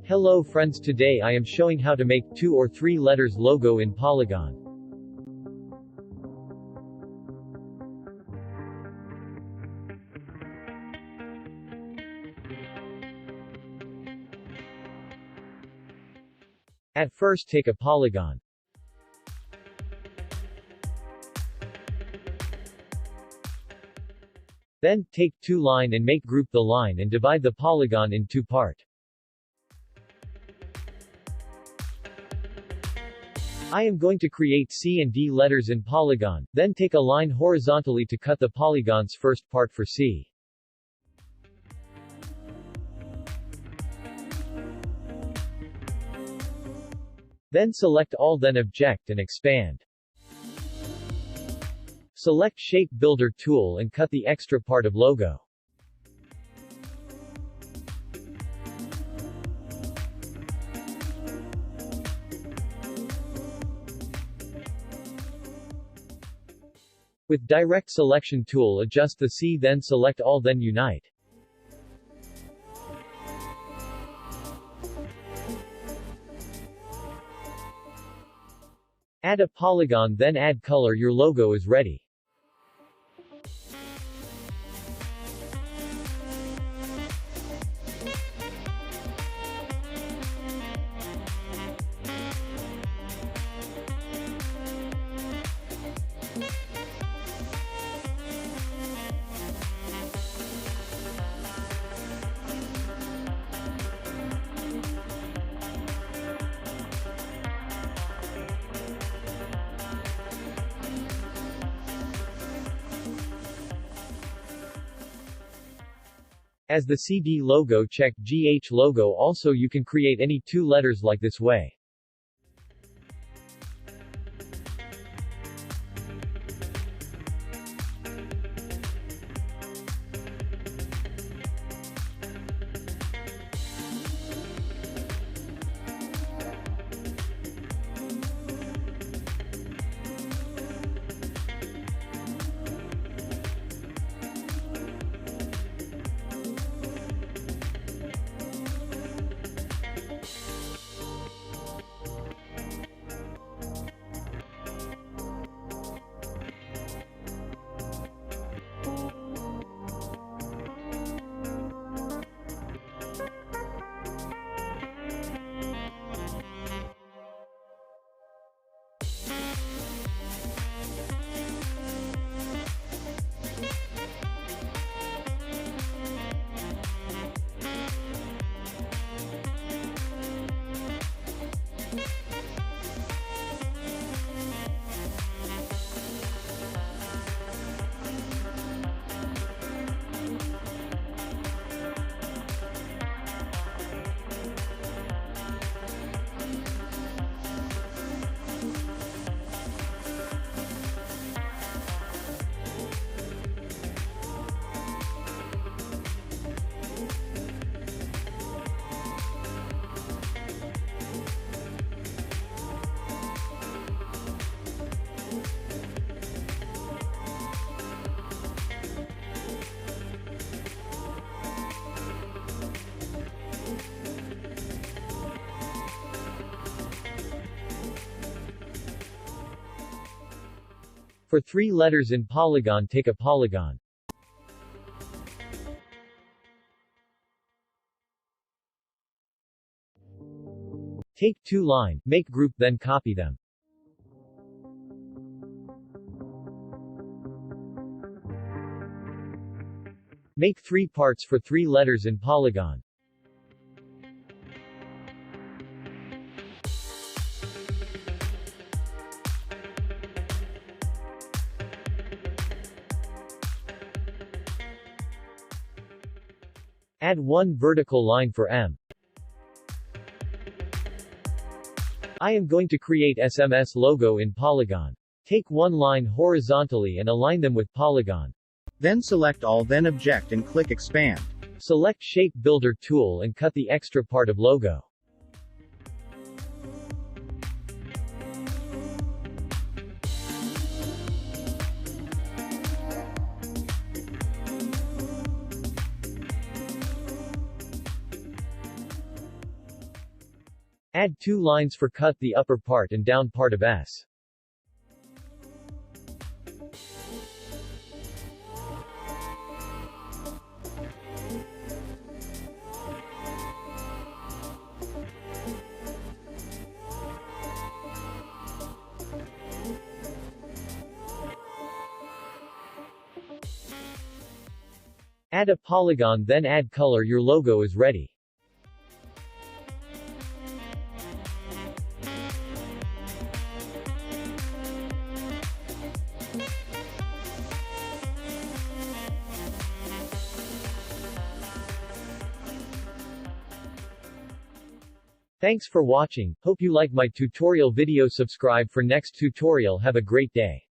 Hello friends, today I am showing how to make 2 or 3 letters logo in polygon. At first take a polygon. Then, take 2 line and make group the line and divide the polygon in 2 part. I am going to create C and D letters in polygon, then take a line horizontally to cut the polygon's first part for C. Then select all, then object and expand. Select Shape Builder tool and cut the extra part of logo. With Direct Selection tool adjust the C, then select all, then unite. Add a polygon, then add color. Your logo is ready. As the CD logo, check GH logo. Also, you can create any 2 letters like this way. For 3 letters in polygon, take a polygon. Take 2 line, make group, then copy them. Make 3 parts for 3 letters in polygon. Add 1 vertical line for M. I am going to create SMS logo in polygon. Take 1 line horizontally and align them with polygon. Then select all, then object and click expand. Select Shape Builder tool and cut the extra part of logo. Add 2 lines for cut the upper part and down part of S. Add a polygon, then add color. Your logo is ready. Thanks for watching. Hope you like my tutorial video. Subscribe for next tutorial. Have a great day.